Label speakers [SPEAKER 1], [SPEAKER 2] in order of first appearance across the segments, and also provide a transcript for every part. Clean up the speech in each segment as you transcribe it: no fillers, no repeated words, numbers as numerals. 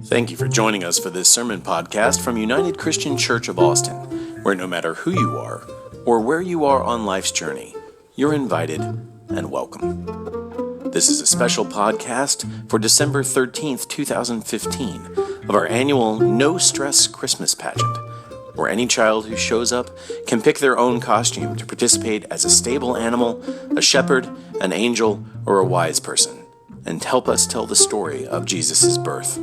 [SPEAKER 1] Thank you for joining us for this sermon podcast from United Christian Church of Austin, where no matter who you are or where you are on life's journey, you're invited and welcome. This is a special podcast for December 13th, 2015 of our annual No Stress Christmas Pageant, where any child who shows up can pick their own costume to participate as a stable animal, a shepherd, an angel, or a wise person, and help us tell the story of Jesus' birth.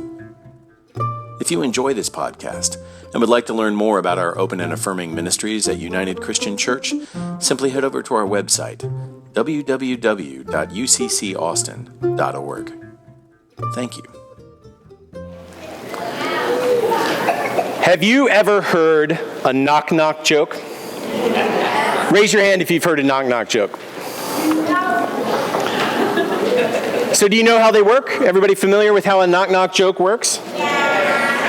[SPEAKER 1] If you enjoy this podcast and would like to learn more about our open and affirming ministries at United Christian Church, simply head over to our website, www.uccaustin.org. Thank you.
[SPEAKER 2] Have you ever heard a knock-knock joke? Raise your hand if you've heard a knock-knock joke. So do you know how they work? Everybody familiar with how a knock-knock joke works?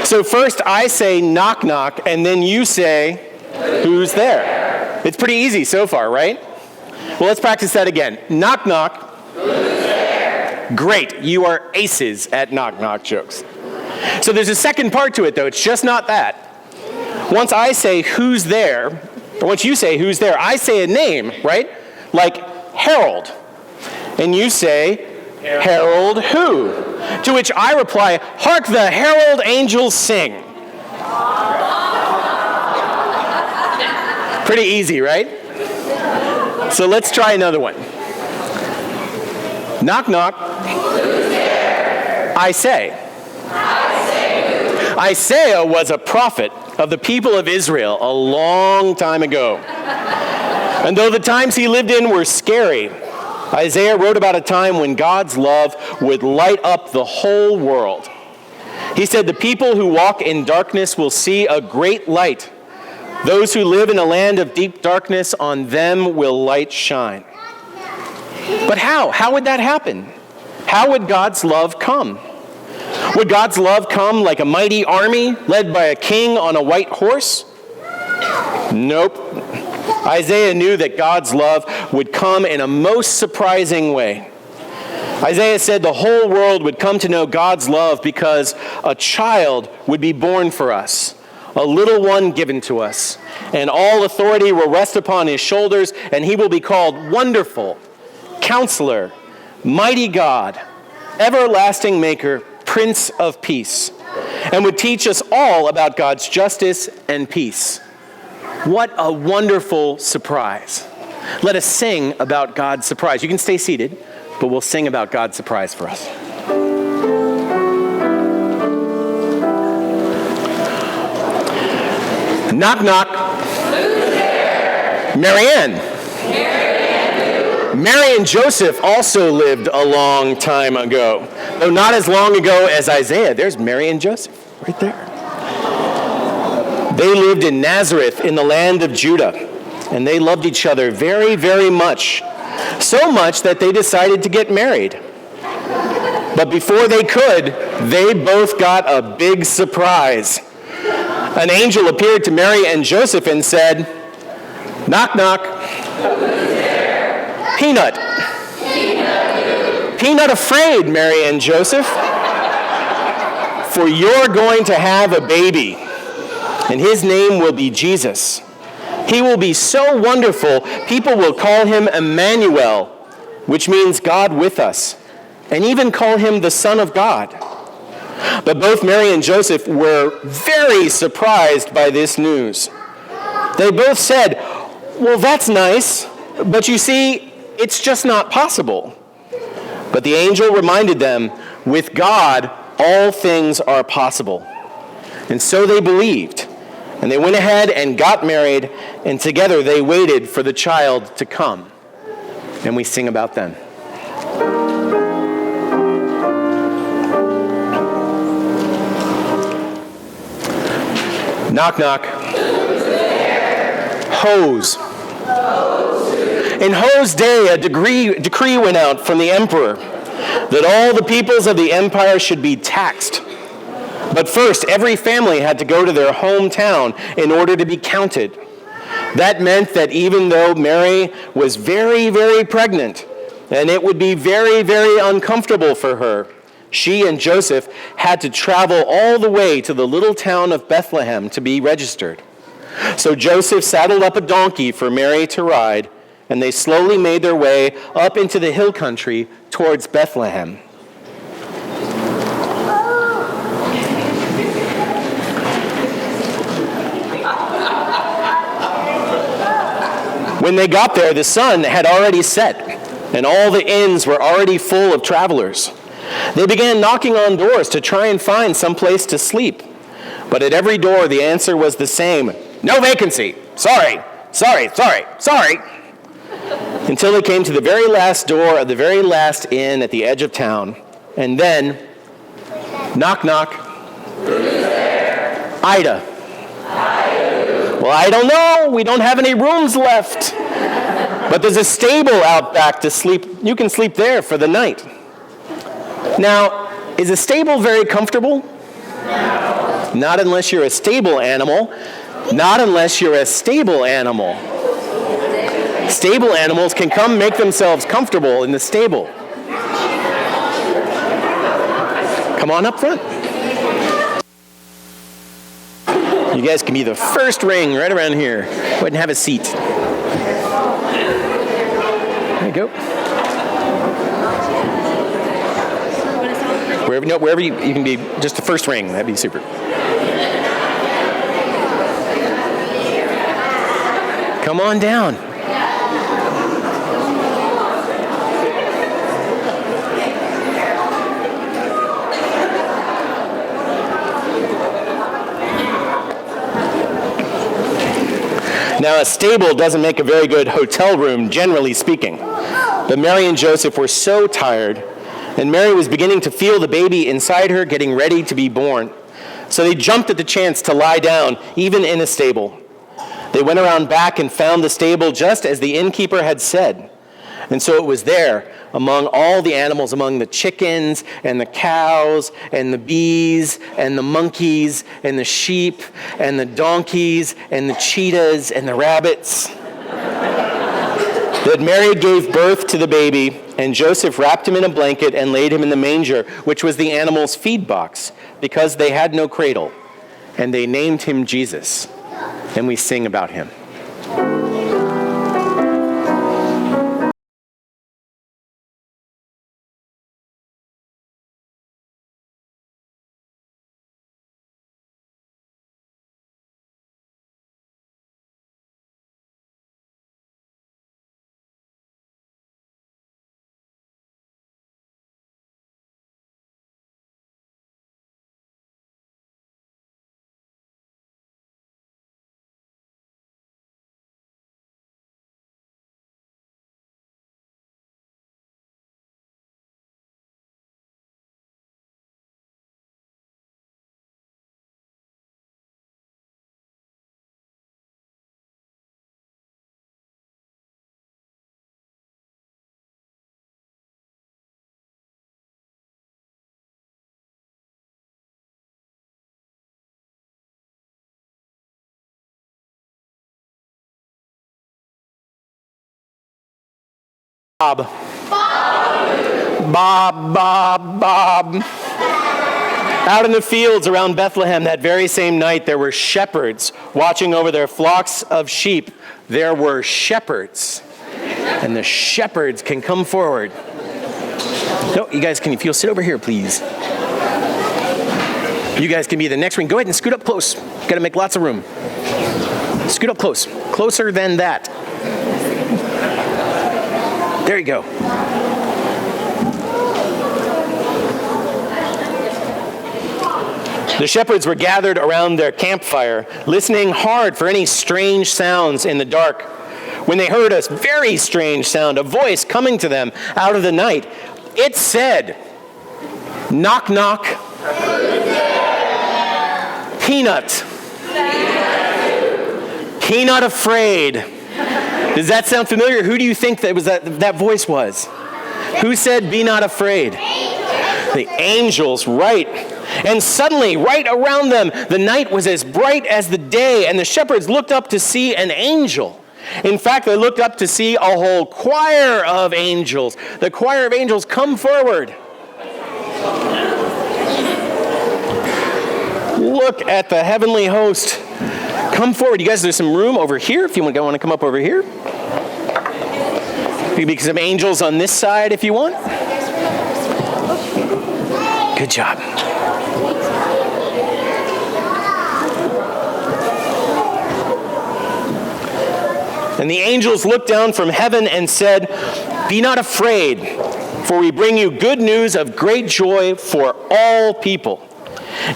[SPEAKER 2] So first I say knock knock and then you say who's there. It's pretty easy so far, right? Well, let's practice that again. Knock knock. Who's there? Great. You are aces at knock knock jokes. So there's a second part to it though. It's just not that. Once I say who's there, or once you say who's there, I say a name, right? Like Harold. And you say Harold who? To which I reply, hark the herald angels sing. Pretty easy, right? So let's try another one. Knock knock. Who's there? I say. Isaiah was a prophet of the people of Israel a long time ago. And though the times he lived in were scary, Isaiah wrote about a time when God's love would light up the whole world. He said, the people who walk in darkness will see a great light. Those who live in a land of deep darkness, on them will light shine. But how? How would that happen? How would God's love come? Would God's love come like a mighty army led by a king on a white horse? Nope. Isaiah knew that God's love would come in a most surprising way. Isaiah said the whole world would come to know God's love because a child would be born for us, a little one given to us, and all authority will rest upon his shoulders, and he will be called Wonderful, Counselor, Mighty God, Everlasting Maker, Prince of Peace, and would teach us all about God's justice and peace. What a wonderful surprise. Let us sing about God's surprise. You can stay seated, but we'll sing about God's surprise for us. Knock, knock. Who's there? Marianne. Mary and Joseph also lived a long time ago, though not as long ago as Isaiah. There's Mary and Joseph right there. They lived in Nazareth in the land of Judah, and they loved each other very, very much, so much that they decided to get married. But before they could, they both got a big surprise. An angel appeared to Mary and Joseph and said, knock, knock. Peanut. Peanut afraid, Mary and Joseph, for you're going to have a baby. And his name will be Jesus. He will be so wonderful, people will call him Emmanuel, which means God with us, and even call him the Son of God. But both Mary and Joseph were very surprised by this news. They both said, well, that's nice, but you see, it's just not possible. But the angel reminded them, with God, all things are possible. And so they believed. And they went ahead and got married, and together they waited for the child to come. And we sing about them. Knock, knock. Hose. In Ho's day, a decree went out from the emperor that all the peoples of the empire should be taxed. But first, every family had to go to their hometown in order to be counted. That meant that even though Mary was very, very pregnant, and it would be very, very uncomfortable for her, She and Joseph had to travel all the way to the little town of Bethlehem to be registered. So Joseph saddled up a donkey for Mary to ride, and they slowly made their way up into the hill country towards Bethlehem. When they got there, the sun had already set, and all the inns were already full of travelers. They began knocking on doors to try and find some place to sleep. But at every door, the answer was the same: no vacancy. Sorry. Until they came to the very last door of the very last inn at the edge of town. And then, knock, knock.
[SPEAKER 3] Who's there?
[SPEAKER 2] Ida. Well, I don't know. We don't have any rooms left. But there's a stable out back to sleep. You can sleep there for the night. Now, is a stable very comfortable?
[SPEAKER 3] No.
[SPEAKER 2] Not unless you're a stable animal. Not unless you're a stable animal. Stable animals can come make themselves comfortable in the stable. Come on up front. You guys can be the first ring right around here. Go ahead and have a seat. There you go. Wherever you can be, just the first ring. That'd be super. Come on down. Now, a stable doesn't make a very good hotel room, generally speaking. But Mary and Joseph were so tired, and Mary was beginning to feel the baby inside her getting ready to be born. So they jumped at the chance to lie down, even in a stable. They went around back and found the stable just as the innkeeper had said. And so it was there, among all the animals, among the chickens and the cows and the bees and the monkeys and the sheep and the donkeys and the cheetahs and the rabbits, that Mary gave birth to the baby, and Joseph wrapped him in a blanket and laid him in the manger, which was the animals' feed box, because they had no cradle. And they named him Jesus. And we sing about him. Bob. Out in the fields around Bethlehem that very same night, there were shepherds watching over their flocks of sheep. There were shepherds. And the shepherds can come forward. No, you guys, can you sit over here, please? You guys can be the next ring. Go ahead and scoot up close. Got to make lots of room. Scoot up close. Closer than that. There you go. The shepherds were gathered around their campfire, listening hard for any strange sounds in the dark. When they heard a very strange sound, a voice coming to them out of the night, it said, "Knock, knock. Peanut. Peanut afraid." Does that sound familiar? Who do you think that voice was? Who said, "Be not afraid"? The angels, right. And suddenly, right around them, the night was as bright as the day, and the shepherds looked up to see an angel. In fact, they looked up to see a whole choir of angels. The choir of angels come forward. look at the heavenly host. Come forward. You guys, there's some room over here if you want to come up over here. Maybe some angels on this side if you want. Good job. And the angels looked down from heaven and said, "Be not afraid, for we bring you good news of great joy for all people.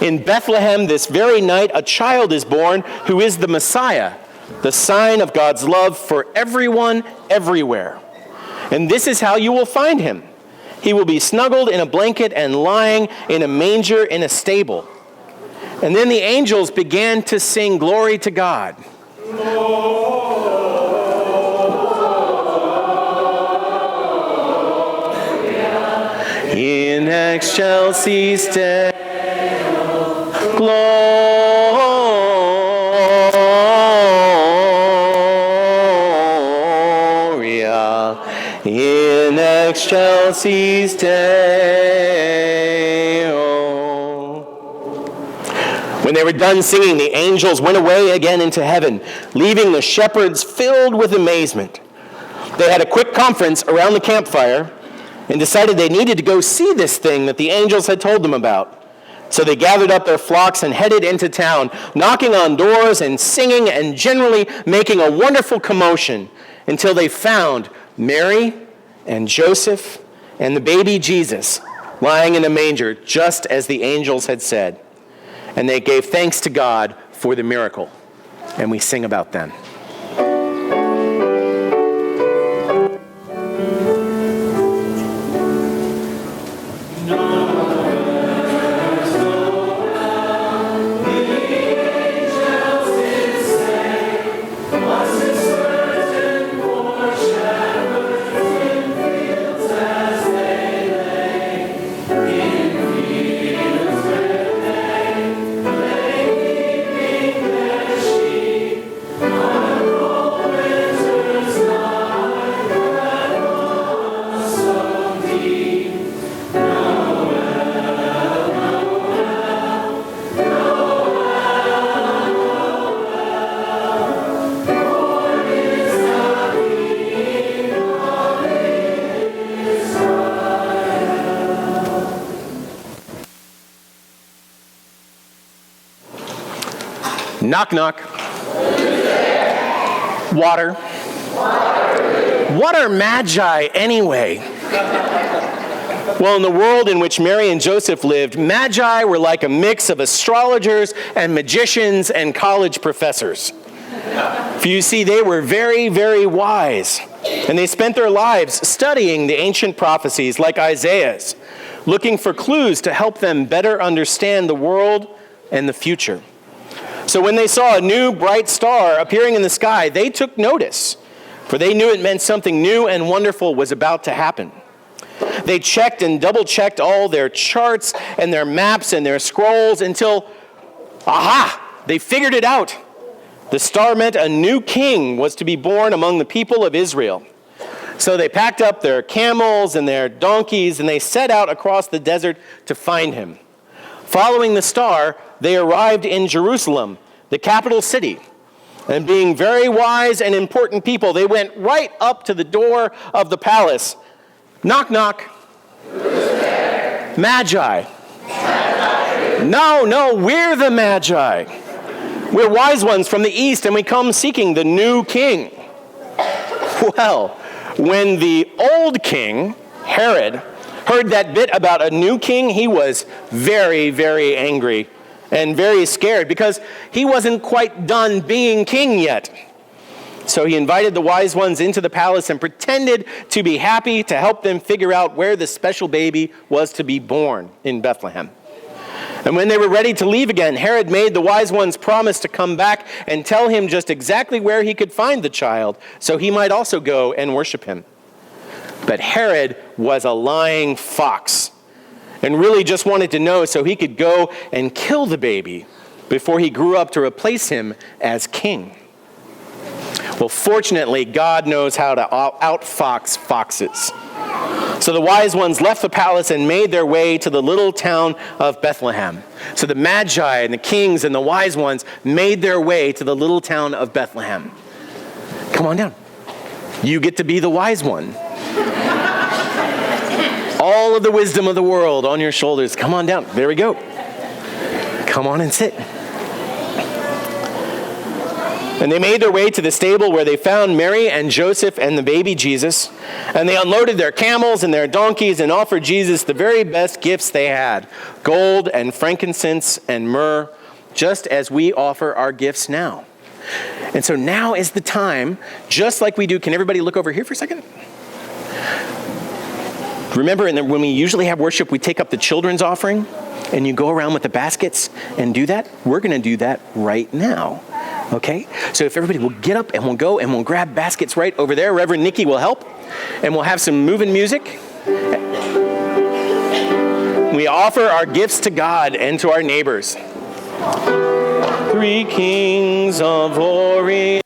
[SPEAKER 2] In Bethlehem this very night a child is born who is the Messiah, the sign of God's love for everyone everywhere. And this is how you will find him. He will be snuggled in a blanket and lying in a manger in a stable." And then the angels began to sing glory to God. In excelsis Deo, Gloria, in excelsis Deo. When they were done singing, the angels went away again into heaven, leaving the shepherds filled with amazement. They had a quick conference around the campfire and decided they needed to go see this thing that the angels had told them about. So they gathered up their flocks and headed into town, knocking on doors and singing and generally making a wonderful commotion until they found Mary and Joseph and the baby Jesus lying in a manger, just as the angels had said. And they gave thanks to God for the miracle. And we sing about them. Knock, knock. Water. What are Magi anyway? Well, in the world in which Mary and Joseph lived, Magi were like a mix of astrologers and magicians and college professors. For you see, they were very, very wise, and they spent their lives studying the ancient prophecies like Isaiah's, looking for clues to help them better understand the world and the future. So when they saw a new bright star appearing in the sky, they took notice, for they knew it meant something new and wonderful was about to happen. They checked and double-checked all their charts and their maps and their scrolls until, aha, they figured it out. The star meant a new king was to be born among the people of Israel. So they packed up their camels and their donkeys, and they set out across the desert to find him. Following the star, they arrived in Jerusalem, the capital city. And being very wise and important people, they went right up to the door of the palace. Knock, knock.
[SPEAKER 3] Who's there?
[SPEAKER 2] Magi.
[SPEAKER 3] Magi.
[SPEAKER 2] No, we're the Magi. We're wise ones from the east, and we come seeking the new king. Well, when the old king, Herod, heard that bit about a new king, he was very, very angry and very scared because he wasn't quite done being king yet. So he invited the wise ones into the palace and pretended to be happy to help them figure out where the special baby was to be born in Bethlehem. And when they were ready to leave again, Herod made the wise ones promise to come back and tell him just exactly where he could find the child so he might also go and worship him. But Herod was a lying fox and really just wanted to know so he could go and kill the baby before he grew up to replace him as king. Well, fortunately, God knows how to outfox foxes. So the wise ones left the palace and made their way to the little town of Bethlehem. So the Magi and the kings and the wise ones made their way to the little town of Bethlehem. Come on down. You get to be the wise one. All of the wisdom of the world on your shoulders. Come on down. There we go. Come on and sit. And they made their way to the stable where they found Mary and Joseph and the baby Jesus. And they unloaded their camels and their donkeys and offered Jesus the very best gifts they had, gold and frankincense and myrrh, just as we offer our gifts now. And so now is the time, just like we do. Can everybody look over here for a second? Remember, when we usually have worship, we take up the children's offering, and you go around with the baskets and do that. We're going to do that right now. Okay? So if everybody will get up and we'll go and we'll grab baskets right over there. Reverend Nikki will help. And we'll have some moving music. We offer our gifts to God and to our neighbors. Three kings of Orient.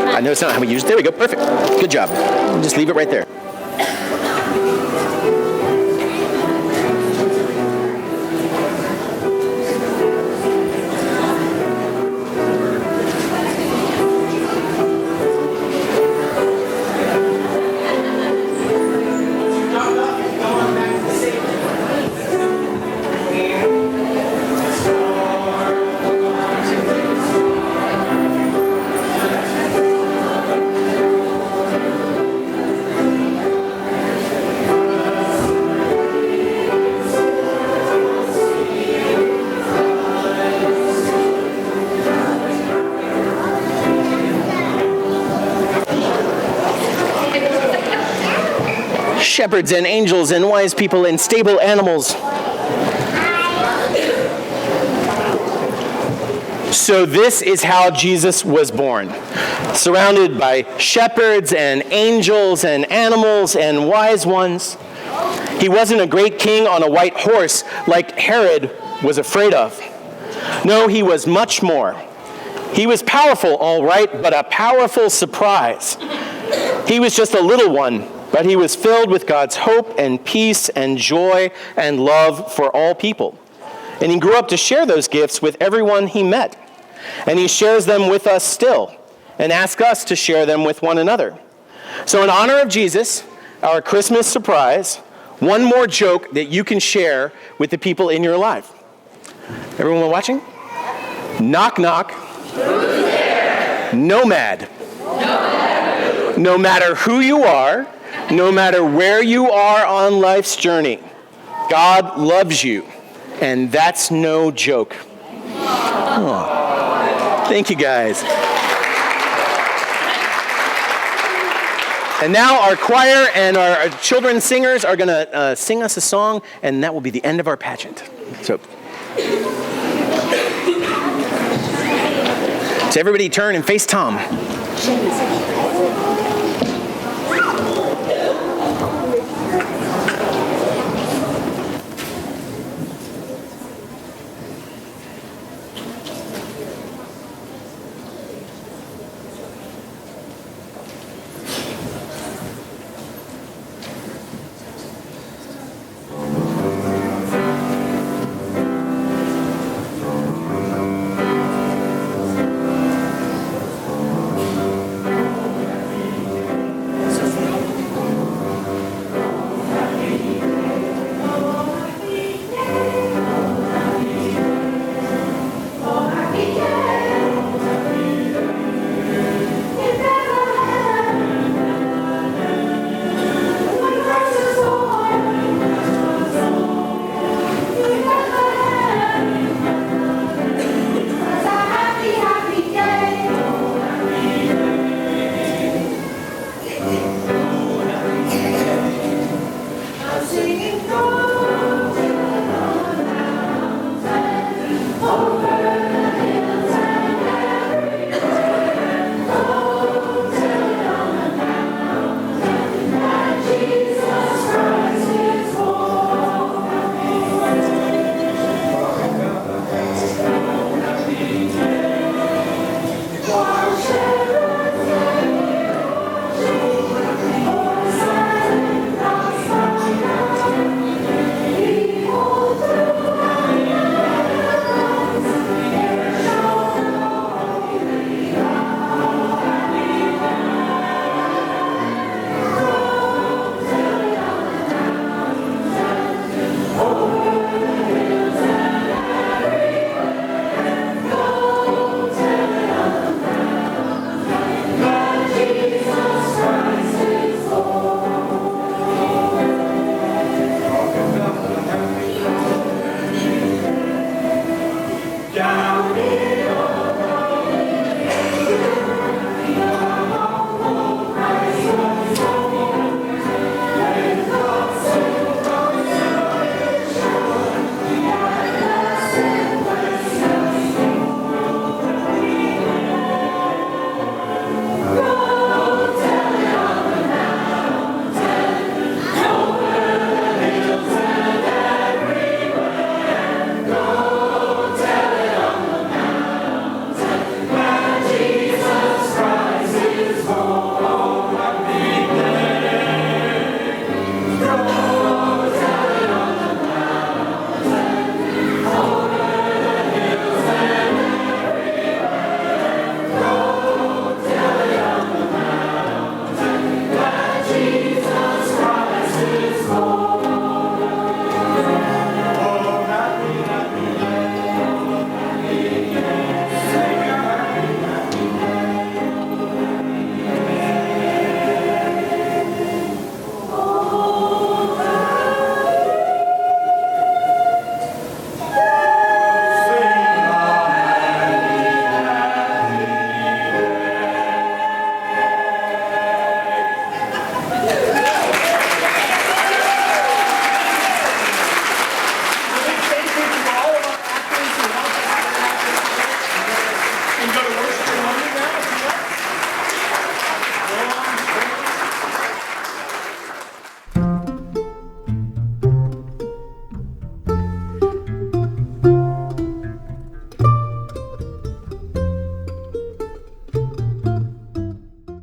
[SPEAKER 2] I know it's not how we use it. There we go. Perfect. Good job. Just leave it right there. Shepherds and angels and wise people and stable animals. So this is how Jesus was born. Surrounded by shepherds and angels and animals and wise ones. He wasn't a great king on a white horse like Herod was afraid of. No, he was much more. He was powerful, all right, but a powerful surprise. He was just a little one, but he was filled with God's hope and peace and joy and love for all people. And he grew up to share those gifts with everyone he met. And he shares them with us still and asks us to share them with one another. So in honor of Jesus, our Christmas surprise, one more joke that you can share with the people in your life. Everyone watching? Knock, knock.
[SPEAKER 3] Who's there?
[SPEAKER 2] Nomad. No matter who you are, no matter where you are on life's journey, God loves you, and that's no joke. Oh. Thank you, guys. And now our choir and our children's singers are going to sing us a song, and that will be the end of our pageant. So everybody turn and face Tom.
[SPEAKER 3] Amen.